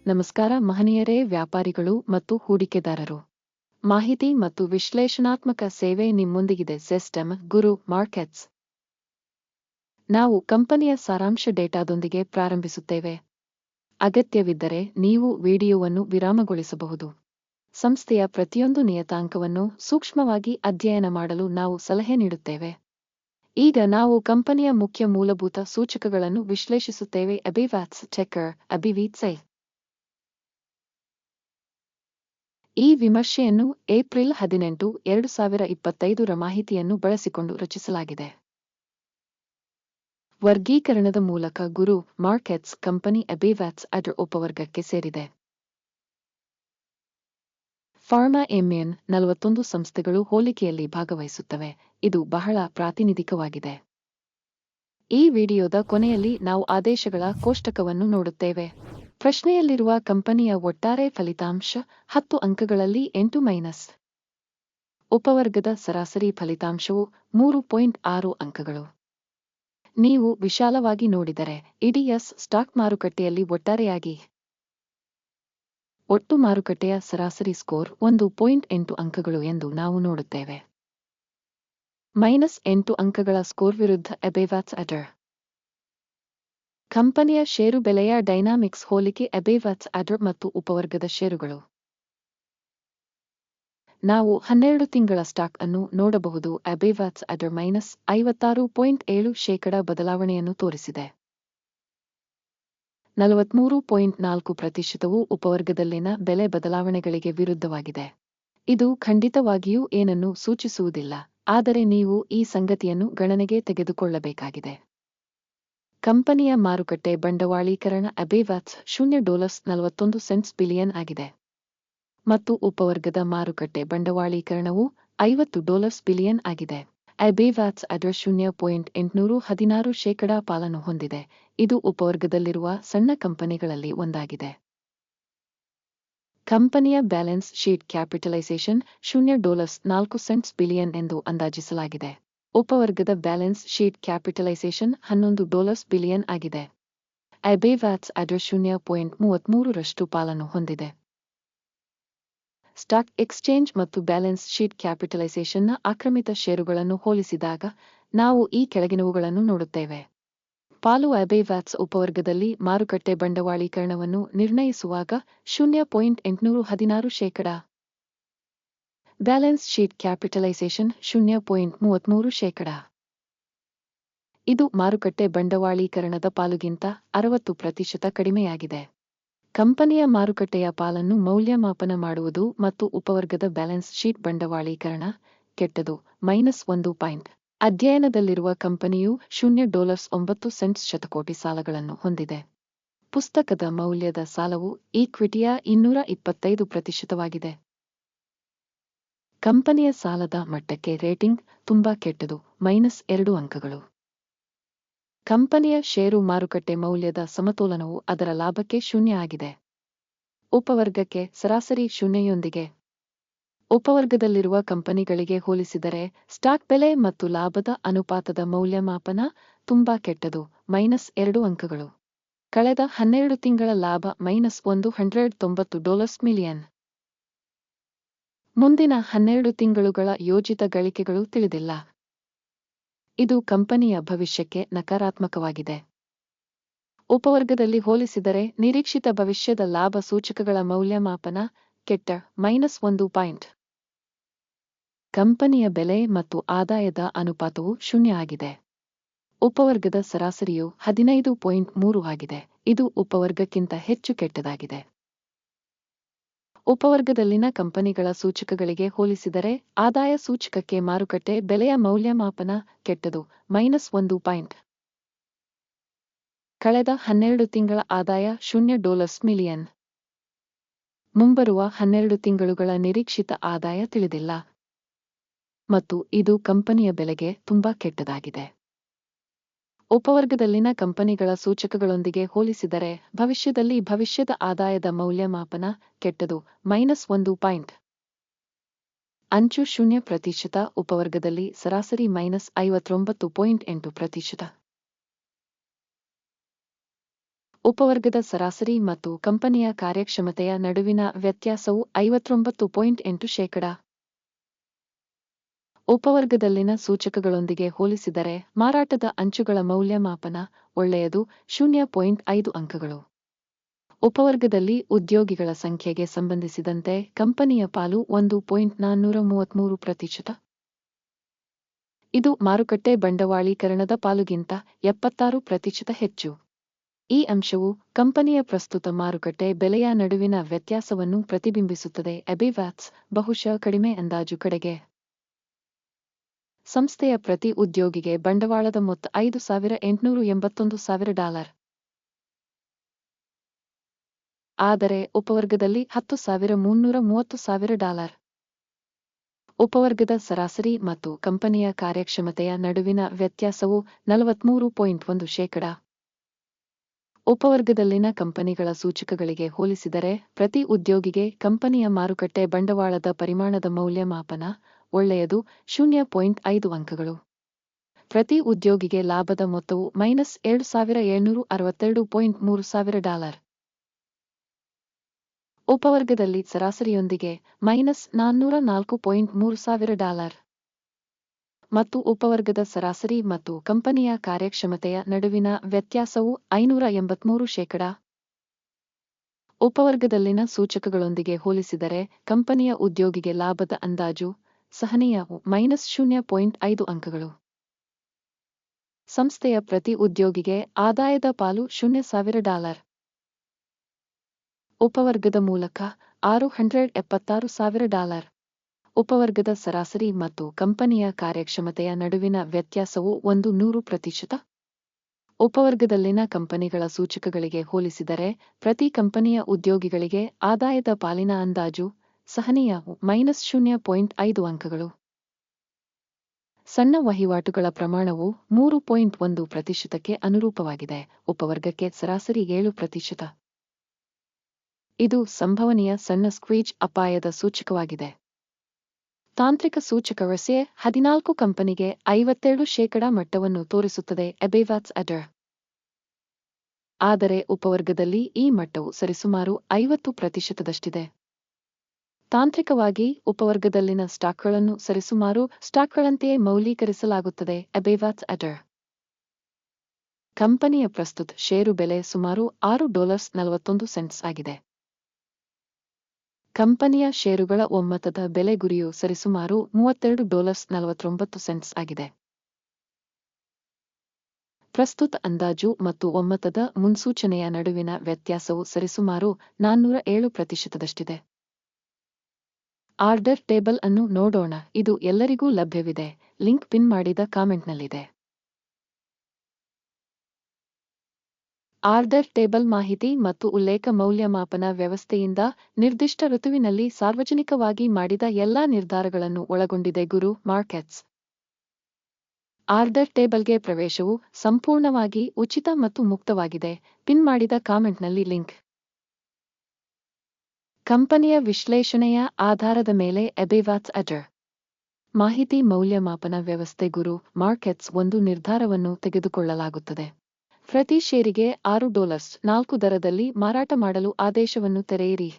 ನಮಸ್ಕಾರ ಮಹನೀಯರೇ, ವ್ಯಾಪಾರಿಗಳು ಮತ್ತು ಹೂಡಿಕೆದಾರರು. ಮಾಹಿತಿ ಮತ್ತು ವಿಶ್ಲೇಷಣಾತ್ಮಕ ಸೇವೆ ನಿಮ್ಮೊಂದಿಗಿದೆ. ಸಿಸ್ಟಮ್ ಗುರು ಮಾರ್ಕೆಟ್ಸ್. ನಾವು ಕಂಪನಿಯ ಸಾರಾಂಶ ಡೇಟಾದೊಂದಿಗೆ ಪ್ರಾರಂಭಿಸುತ್ತೇವೆ. ಅಗತ್ಯವಿದ್ದರೆ ನೀವು ವಿಡಿಯೋವನ್ನು ವಿರಾಮಗೊಳಿಸಬಹುದು. ಸಂಸ್ಥೆಯ ಪ್ರತಿಯೊಂದು ನಿಯತಾಂಕವನ್ನು ಸೂಕ್ಷ್ಮವಾಗಿ ಅಧ್ಯಯನ ಮಾಡಲು ನಾವು ಸಲಹೆ ನೀಡುತ್ತೇವೆ. ಈಗ ನಾವು ಕಂಪನಿಯ ಮುಖ್ಯ ಮೂಲಭೂತ ಸೂಚಕಗಳನ್ನು ವಿಶ್ಲೇಷಿಸುತ್ತೇವೆ. ಅಬಿವಾಟ್ಸ್ ಟೆಕ್ಕರ್ ಅಬಿವಿಟ್ಸೈ. ಈ ವಿಮರ್ಶೆಯನ್ನು ಏಪ್ರಿಲ್ 18, 2025 ಮಾಹಿತಿಯನ್ನು ಬಳಸಿಕೊಂಡು ರಚಿಸಲಾಗಿದೆ. ವರ್ಗೀಕರಣದ ಮೂಲಕ ಗುರು ಮಾರ್ಕೆಟ್ಸ್ ಕಂಪನಿ ಅಬಿವಾಟ್ಸ್ ಅದರ ಉಪವರ್ಗಕ್ಕೆ ಸೇರಿದೆ. ಫಾರ್ಮಾ ಎಂಎನ್ 41 ಸಂಸ್ಥೆಗಳು ಹೋಲಿಕೆಯಲ್ಲಿ ಭಾಗವಹಿಸುತ್ತವೆ. ಇದು ಬಹಳ ಪ್ರಾತಿನಿಧಿಕವಾಗಿದೆ. ಈ ವಿಡಿಯೋದ ಕೊನೆಯಲ್ಲಿ ನಾವು ಆದೇಶಗಳ ಕೋಷ್ಟಕವನ್ನು ನೋಡುತ್ತೇವೆ. ಪ್ರಶ್ನೆಯಲ್ಲಿರುವ ಕಂಪನಿಯ ಒಟ್ಟಾರೆ ಫಲಿತಾಂಶ 10 ಅಂಕಗಳಲ್ಲಿ 8-. ಉಪವರ್ಗದ ಸರಾಸರಿ ಫಲಿತಾಂಶವು 3.6 ಅಂಕಗಳು. ನೀವು ವಿಶಾಲವಾಗಿ ನೋಡಿದರೆ ಇಡೀ ಸ್ಟಾಕ್ ಮಾರುಕಟ್ಟೆಯಲ್ಲಿ ಒಟ್ಟಾರೆಯಾಗಿ ಒಟ್ಟು ಮಾರುಕಟ್ಟೆಯ ಸರಾಸರಿ ಸ್ಕೋರ್ 1.8 ಅಂಕಗಳು ಎಂದು ನಾವು ನೋಡುತ್ತೇವೆ. -8 ಅಂಕಗಳ ಸ್ಕೋರ್ ವಿರುದ್ಧ ಅಬಿವಾಟ್ಸ್ ಅದರ್. ಕಂಪನಿಯ ಷೇರು ಬೆಲೆಯ ಡೈನಾಮಿಕ್ಸ್ ಹೋಲಿಕೆ ಅಬಿವಾಟ್ಸ್ ಅದರ್ ಮತ್ತು ಉಪವರ್ಗದ ಷೇರುಗಳು. ನಾವು 12 ತಿಂಗಳ ಸ್ಟಾಕ್ ಅನ್ನು ನೋಡಬಹುದು. ಅಬಿವಾಟ್ಸ್ ಅದರ್ -56.7% ಬದಲಾವಣೆಯನ್ನು ತೋರಿಸಿದೆ. 43.4% ಉಪವರ್ಗದಲ್ಲಿನ ಬೆಲೆ ಬದಲಾವಣೆಗಳಿಗೆ ವಿರುದ್ಧವಾಗಿದೆ. ಇದು ಖಂಡಿತವಾಗಿಯೂ ಏನನ್ನೂ ಸೂಚಿಸುವುದಿಲ್ಲ, ಆದರೆ ನೀವು ಈ ಸಂಗತಿಯನ್ನು ಗಣನೆಗೆ ತೆಗೆದುಕೊಳ್ಳಬೇಕಾಗಿದೆ. ಕಂಪನಿಯ ಮಾರುಕಟ್ಟೆ ಬಂಡವಾಳೀಕರಣ ಅಬಿವಾಟ್ಸ್ $41 ಬಿಲಿಯನ್ ಆಗಿದೆ ಮತ್ತು ಉಪವರ್ಗದ ಮಾರುಕಟ್ಟೆ ಬಂಡವಾಳೀಕರಣವು $50 ಬಿಲಿಯನ್ ಆಗಿದೆ. ಅಬಿವಾಟ್ಸ್ ಅದರ್ 0.816% ಪಾಲನ್ನು ಹೊಂದಿದೆ. ಇದು ಉಪವರ್ಗದಲ್ಲಿರುವ ಸಣ್ಣ ಕಂಪನಿಗಳಲ್ಲಿ ಒಂದಾಗಿದೆ. ಕಂಪನಿಯ ಬ್ಯಾಲೆನ್ಸ್ ಶೀಟ್ ಕ್ಯಾಪಿಟಲೈಸೇಷನ್ $4 ಬಿಲಿಯನ್ ಎಂದು ಅಂದಾಜಿಸಲಾಗಿದೆ. ಉಪವರ್ಗದ ಬ್ಯಾಲೆನ್ಸ್ ಶೀಟ್ ಕ್ಯಾಪಿಟಲೈಸೇಷನ್ $11 ಬಿಲಿಯನ್ ಆಗಿದೆ. ಅಬಿವಾಟ್ಸ್ ಅದರ್ 0.33% ಪಾಲನ್ನು ಹೊಂದಿದೆ. ಸ್ಟಾಕ್ ಎಕ್ಸ್ಚೇಂಜ್ ಮತ್ತು ಬ್ಯಾಲೆನ್ಸ್ ಶೀಟ್ ಕ್ಯಾಪಿಟಲೈಸೇಷನ್ನ ಆಕ್ರಮಿತ ಷೇರುಗಳನ್ನು ಹೋಲಿಸಿದಾಗ ನಾವು ಈ ಕೆಳಗಿನವುಗಳನ್ನು ನೋಡುತ್ತೇವೆ. ಪಾಲು ಅಬಿವಾಟ್ಸ್ ಉಪವರ್ಗದಲ್ಲಿ ಮಾರುಕಟ್ಟೆ ಬಂಡವಾಳೀಕರಣವನ್ನು ನಿರ್ಣಯಿಸುವಾಗ 0.816%. Balance sheet capitalisation 0.33%. ಇದು ಮಾರುಕಟ್ಟೆ ಬಂಡವಾಳೀಕರಣದ ಪಾಲುಗಿಂತ 60% ಕಡಿಮೆಯಾಗಿದೆ. ಕಂಪನಿಯ ಮಾರುಕಟ್ಟೆಯ ಪಾಲನ್ನು ಮೌಲ್ಯಮಾಪನ ಮಾಡುವುದು ಮತ್ತು ಉಪವರ್ಗದ ಬ್ಯಾಲೆನ್ಸ್ ಶೀಟ್ ಬಂಡವಾಳೀಕರಣ ಕೆಟ್ಟದು -1. ಅಧ್ಯಯನದಲ್ಲಿರುವ ಕಂಪನಿಯು $9 ಶತಕೋಟಿ ಸಾಲಗಳನ್ನು ಹೊಂದಿದೆ. ಪುಸ್ತಕದ ಮೌಲ್ಯದ ಸಾಲವು ಈಕ್ವಿಟಿಯ 225%. ಕಂಪನಿಯ ಸಾಲದ ಮಟ್ಟಕ್ಕೆ ರೇಟಿಂಗ್ ತುಂಬಾ ಕೆಟ್ಟದು -2 ಅಂಕಗಳು. ಕಂಪನಿಯ ಷೇರು ಮಾರುಕಟ್ಟೆ ಮೌಲ್ಯದ ಸಮತೋಲನವು ಅದರ ಲಾಭಕ್ಕೆ 0 ಆಗಿದೆ. ಉಪವರ್ಗಕ್ಕೆ ಸರಾಸರಿ 0ಯೊಂದಿಗೆ. ಉಪವರ್ಗದಲ್ಲಿರುವ ಕಂಪನಿಗಳಿಗೆ ಹೋಲಿಸಿದರೆ ಸ್ಟಾಕ್ ಬೆಲೆ ಮತ್ತು ಲಾಭದ ಅನುಪಾತದ ಮೌಲ್ಯಮಾಪನ ತುಂಬಾ ಕೆಟ್ಟದು -2 ಅಂಕಗಳು. ಕಳೆದ 12 ತಿಂಗಳ ಲಾಭ $190 ಮಿಲಿಯನ್. ಮುಂದಿನ 12 ತಿಂಗಳುಗಳ ಯೋಜಿತ ಗಳಿಕೆಗಳು ತಿಳಿದಿಲ್ಲ. ಇದು ಕಂಪನಿಯ ಭವಿಷ್ಯಕ್ಕೆ ನಕಾರಾತ್ಮಕವಾಗಿದೆ. ಉಪವರ್ಗದಲ್ಲಿ ಹೋಲಿಸಿದರೆ ನಿರೀಕ್ಷಿತ ಭವಿಷ್ಯದ ಲಾಭ ಸೂಚಕಗಳ ಮೌಲ್ಯಮಾಪನ ಕೆಟ್ಟ -1. ಕಂಪನಿಯ ಬೆಲೆ ಮತ್ತು ಆದಾಯದ ಅನುಪಾತವು 0 ಆಗಿದೆ. ಉಪವರ್ಗದ ಸರಾಸರಿಯು 15.3 ಆಗಿದೆ. ಇದು ಉಪವರ್ಗಕ್ಕಿಂತ ಹೆಚ್ಚು ಕೆಟ್ಟದಾಗಿದೆ. ಉಪವರ್ಗದಲ್ಲಿನ ಕಂಪನಿಗಳ ಸೂಚಕಗಳಿಗೆ ಹೋಲಿಸಿದರೆ ಆದಾಯ ಸೂಚಕಕ್ಕೆ ಮಾರುಕಟ್ಟೆ ಬೆಲೆಯ ಮೌಲ್ಯಮಾಪನ ಕೆಟ್ಟದು -1. ಕಳೆದ 12 ತಿಂಗಳ ಆದಾಯ $0 ಮಿಲಿಯನ್. ಮುಂಬರುವ 12 ತಿಂಗಳುಗಳ ನಿರೀಕ್ಷಿತ ಆದಾಯ ತಿಳಿದಿಲ್ಲ. ಮತ್ತು ಇದು ಕಂಪನಿಯ ಬೆಲೆಗೆ ತುಂಬಾ ಕೆಟ್ಟದಾಗಿದೆ. ಉಪವರ್ಗದಲ್ಲಿನ ಕಂಪನಿಗಳ ಸೂಚಕಗಳೊಂದಿಗೆ ಹೋಲಿಸಿದರೆ ಭವಿಷ್ಯದಲ್ಲಿ ಭವಿಷ್ಯದ ಆದಾಯದ ಮೌಲ್ಯಮಾಪನ ಕೆಟ್ಟದು -1. ಅಂಚು 0%. ಉಪವರ್ಗದಲ್ಲಿ ಸರಾಸರಿ -59.8%. ಉಪವರ್ಗದ ಸರಾಸರಿ ಮತ್ತು ಕಂಪನಿಯ ಕಾರ್ಯಕ್ಷಮತೆಯ ನಡುವಿನ ವ್ಯತ್ಯಾಸವು 59.8%. ಉಪವರ್ಗದಲ್ಲಿನ ಸೂಚಕಗಳೊಂದಿಗೆ ಹೋಲಿಸಿದರೆ ಮಾರಾಟದ ಅಂಚುಗಳ ಮೌಲ್ಯಮಾಪನ ಒಳ್ಳೆಯದು 0.5 ಅಂಕಗಳು. ಉಪವರ್ಗದಲ್ಲಿ ಉದ್ಯೋಗಿಗಳ ಸಂಖ್ಯೆಗೆ ಸಂಬಂಧಿಸಿದಂತೆ ಕಂಪನಿಯ ಪಾಲು 1.433%. ಇದು ಮಾರುಕಟ್ಟೆ ಬಂಡವಾಳೀಕರಣದ ಪಾಲುಗಿಂತ 76% ಹೆಚ್ಚು. ಈ ಅಂಶವು ಕಂಪನಿಯ ಪ್ರಸ್ತುತ ಮಾರುಕಟ್ಟೆ ಬೆಲೆಯ ನಡುವಿನ ವ್ಯತ್ಯಾಸವನ್ನು ಪ್ರತಿಬಿಂಬಿಸುತ್ತದೆ. ಎಬಿವಾಟ್ಸ್ ಬಹುಶಃ ಕಡಿಮೆ ಅಂದಾಜು ಕಡೆಗೆ. ಸಂಸ್ಥೆಯ ಪ್ರತಿ ಉದ್ಯೋಗಿಗೆ ಬಂಡವಾಳದ ಮೊತ್ತ $5,881,000. ಆದರೆ ಉಪವರ್ಗದಲ್ಲಿ $10,330,000. ಉಪವರ್ಗದ ಸರಾಸರಿ ಮತ್ತು ಕಂಪನಿಯ ಕಾರ್ಯಕ್ಷಮತೆಯ ನಡುವಿನ ವ್ಯತ್ಯಾಸವು 43.1%. ಉಪವರ್ಗದಲ್ಲಿನ ಕಂಪನಿಗಳ ಸೂಚಕಗಳಿಗೆ ಹೋಲಿಸಿದರೆ ಪ್ರತಿ ಉದ್ಯೋಗಿಗೆ ಕಂಪನಿಯ ಮಾರುಕಟ್ಟೆ ಬಂಡವಾಳದ ಪರಿಮಾಣದ ಮೌಲ್ಯಮಾಪನ ಒಳ್ಳೆಯದು 0.5 ಅಂಕಗಳು. ಪ್ರತಿ ಉದ್ಯೋಗಿಗೆ ಲಾಭದ ಮೊತ್ತವು $7,762.3,000. ಉಪವರ್ಗದಲ್ಲಿ ಸರಾಸರಿಯೊಂದಿಗೆ $404.3,000. ಮತ್ತು ಉಪವರ್ಗದ ಸರಾಸರಿ ಮತ್ತು ಕಂಪನಿಯ ಕಾರ್ಯಕ್ಷಮತೆಯ ನಡುವಿನ ವ್ಯತ್ಯಾಸವು 583%. ಉಪವರ್ಗದಲ್ಲಿನ ಸೂಚಕಗಳೊಂದಿಗೆ ಹೋಲಿಸಿದರೆ ಕಂಪನಿಯ ಉದ್ಯೋಗಿಗೆ ಲಾಭದ ಅಂದಾಜು ಸಹನೀಯವು -0.5 ಅಂಕಗಳು. ಸಂಸ್ಥೆಯ ಪ್ರತಿ ಉದ್ಯೋಗಿಗೆ ಆದಾಯದ ಪಾಲು $0,000. ಉಪವರ್ಗದ ಮೂಲಕ $676,000. ಉಪವರ್ಗದ ಸರಾಸರಿ ಮತ್ತು ಕಂಪನಿಯ ಕಾರ್ಯಕ್ಷಮತೆಯ ನಡುವಿನ ವ್ಯತ್ಯಾಸವು 100%. ಉಪವರ್ಗದಲ್ಲಿನ ಕಂಪನಿಗಳ ಸೂಚಕಗಳಿಗೆ ಹೋಲಿಸಿದರೆ ಪ್ರತಿ ಕಂಪನಿಯ ಉದ್ಯೋಗಿಗಳಿಗೆ ಆದಾಯದ ಪಾಲಿನ ಅಂದಾಜು ಸಹನೀಯವು -0.5 ಅಂಕಗಳು. ಸಣ್ಣ ವಹಿವಾಟುಗಳ ಪ್ರಮಾಣವು 3.1%ಕ್ಕೆ ಅನುರೂಪವಾಗಿದೆ. ಉಪವರ್ಗಕ್ಕೆ ಸರಾಸರಿ 7%. ಇದು ಸಂಭವನೀಯ ಸಣ್ಣ ಸ್ಕ್ವೀಜ್ ಅಪಾಯದ ಸೂಚಕವಾಗಿದೆ. ತಾಂತ್ರಿಕ ಸೂಚಕ RSI 14 ಕಂಪನಿಗೆ 57% ಮಟ್ಟವನ್ನು ತೋರಿಸುತ್ತದೆ. ಎಬಿವಾಟ್ಸ್ ಅಡರ್. ಆದರೆ ಉಪವರ್ಗದಲ್ಲಿ ಈ ಮಟ್ಟವು ಸರಿಸುಮಾರು 50%ದಷ್ಟಿದೆ. ತಾಂತ್ರಿಕವಾಗಿ ಉಪವರ್ಗದಲ್ಲಿನ ಸ್ಟಾಕ್ಗಳನ್ನು ಸರಿಸುಮಾರು ಸ್ಟಾಕ್ಗಳಂತೆಯೇ ಮೌಲ್ಯೀಕರಿಸಲಾಗುತ್ತದೆ. ಎಬಿವಾಟ್ಸ್ ಅಡರ್. ಕಂಪನಿಯ ಪ್ರಸ್ತುತ ಷೇರು ಬೆಲೆ ಸುಮಾರು $6.41 ಆಗಿದೆ. ಕಂಪನಿಯ ಷೇರುಗಳ ಒಮ್ಮತದ ಬೆಲೆ ಗುರಿಯು ಸರಿಸುಮಾರು $32.49 ಆಗಿದೆ. ಪ್ರಸ್ತುತ ಅಂದಾಜು ಮತ್ತು ಒಮ್ಮತದ ಮುನ್ಸೂಚನೆಯ ನಡುವಿನ ವ್ಯತ್ಯಾಸವು ಸರಿಸುಮಾರು 407%ದಷ್ಟಿದೆ. ಆರ್ಡರ್ ಟೇಬಲ್ ಅನ್ನು ನೋಡೋಣ. ಇದು ಎಲ್ಲರಿಗೂ ಲಭ್ಯವಿದೆ. ಲಿಂಕ್ ಪಿನ್ ಮಾಡಿದ ಕಾಮೆಂಟ್ನಲ್ಲಿದೆ. ಆರ್ಡರ್ ಟೇಬಲ್ ಮಾಹಿತಿ ಮತ್ತು ಉಲ್ಲೇಖ ಮೌಲ್ಯಮಾಪನ ವ್ಯವಸ್ಥೆಯಿಂದ ನಿರ್ದಿಷ್ಟ ಋತುವಿನಲ್ಲಿ ಸಾರ್ವಜನಿಕವಾಗಿ ಮಾಡಿದ ಎಲ್ಲಾ ನಿರ್ಧಾರಗಳನ್ನು ಒಳಗೊಂಡಿದೆ. ಗುರು ಮಾರ್ಕೆಟ್ಸ್. ಆರ್ಡರ್ ಟೇಬಲ್ಗೆ ಪ್ರವೇಶವು ಸಂಪೂರ್ಣವಾಗಿ ಉಚಿತ ಮತ್ತು ಮುಕ್ತವಾಗಿದೆ. ಪಿನ್ ಮಾಡಿದ ಕಾಮೆಂಟ್ನಲ್ಲಿ ಲಿಂಕ್. ಕಂಪನಿಯ ವಿಶ್ಲೇಷಣೆಯ ಆಧಾರದ ಮೇಲೆ ಎಬಿವಾಟ್ಸ್ ಅಡರ್. ಮಾಹಿತಿ ಮೌಲ್ಯಮಾಪನ ವ್ಯವಸ್ಥೆ. ಗುರು ಮಾರ್ಕೆಟ್ಸ್ ಒಂದು ನಿರ್ಧಾರವನ್ನು ತೆಗೆದುಕೊಳ್ಳಲಾಗುತ್ತದೆ. ಪ್ರತಿ ಷೇರಿಗೆ $6.4 ದರದಲ್ಲಿ ಮಾರಾಟ ಮಾಡಲು ಆದೇಶವನ್ನು ತೆರೆಯಿರಿ.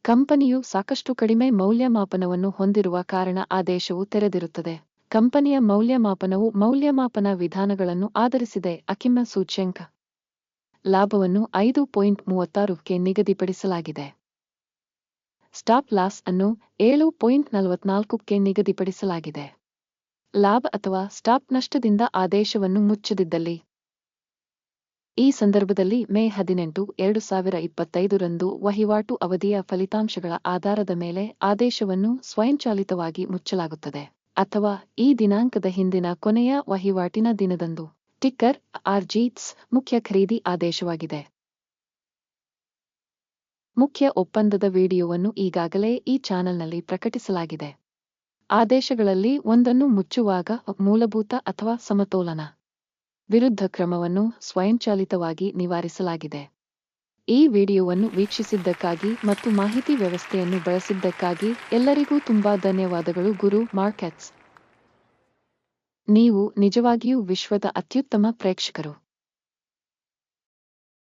ಕಂಪನಿಯು ಸಾಕಷ್ಟು ಕಡಿಮೆ ಮೌಲ್ಯಮಾಪನವನ್ನು ಹೊಂದಿರುವ ಕಾರಣ ಆದೇಶವು ತೆರೆದಿರುತ್ತದೆ. ಕಂಪನಿಯ ಮೌಲ್ಯಮಾಪನವು ಮೌಲ್ಯಮಾಪನ ವಿಧಾನಗಳನ್ನು ಆಧರಿಸಿದೆ. ಅಕಿಮ ಸೂಚ್ಯಂಕ. ಲಾಭವನ್ನು 5.36ಕ್ಕೆ ನಿಗದಿಪಡಿಸಲಾಗಿದೆ. ಸ್ಟಾಪ್ ಲಾಸ್ ಅನ್ನು 7.44ಕ್ಕೆ ನಿಗದಿಪಡಿಸಲಾಗಿದೆ. ಲಾಭ ಅಥವಾ ಸ್ಟಾಪ್ ನಷ್ಟದಿಂದ ಆದೇಶವನ್ನು ಮುಚ್ಚದಿದ್ದಲ್ಲಿ. ಈ ಸಂದರ್ಭದಲ್ಲಿ ಮೇ 18, 2025 ರಂದು ವಹಿವಾಟು ಅವಧಿಯ ಫಲಿತಾಂಶಗಳ ಆಧಾರದ ಮೇಲೆ ಆದೇಶವನ್ನು ಸ್ವಯಂಚಾಲಿತವಾಗಿ ಮುಚ್ಚಲಾಗುತ್ತದೆ ಅಥವಾ ಈ ದಿನಾಂಕದ ಹಿಂದಿನ ಕೊನೆಯ ವಹಿವಾಟಿನ ದಿನದಂದು. ಟಿಕ್ಕರ್ RGTS ಮುಖ್ಯ ಖರೀದಿ ಆದೇಶವಾಗಿದೆ. ಮುಖ್ಯ ಒಪ್ಪಂದದ ವಿಡಿಯೋವನ್ನು ಈಗಾಗಲೇ ಈ ಚಾನೆಲ್ನಲ್ಲಿ ಪ್ರಕಟಿಸಲಾಗಿದೆ. ಆದೇಶಗಳಲ್ಲಿ ಒಂದನ್ನು ಮುಚ್ಚುವಾಗ ಮೂಲಭೂತ ಅಥವಾ ಸಮತೋಲನ ವಿರುದ್ಧ ಕ್ರಮವನ್ನು ಸ್ವಯಂಚಾಲಿತವಾಗಿ ನಿವಾರಿಸಲಾಗಿದೆ. ಈ ವಿಡಿಯೋವನ್ನು ವೀಕ್ಷಿಸಿದ್ದಕ್ಕಾಗಿ ಮತ್ತು ಮಾಹಿತಿ ವ್ಯವಸ್ಥೆಯನ್ನು ಬಳಸಿದ್ದಕ್ಕಾಗಿ ಎಲ್ಲರಿಗೂ ತುಂಬಾ ಧನ್ಯವಾದಗಳು. ಗುರು ಮಾರ್ಕೆಟ್ಸ್. ನೀವು ನಿಜವಾಗಿಯೂ ವಿಶ್ವದ ಅತ್ಯುತ್ತಮ ಪ್ರೇಕ್ಷಕರು.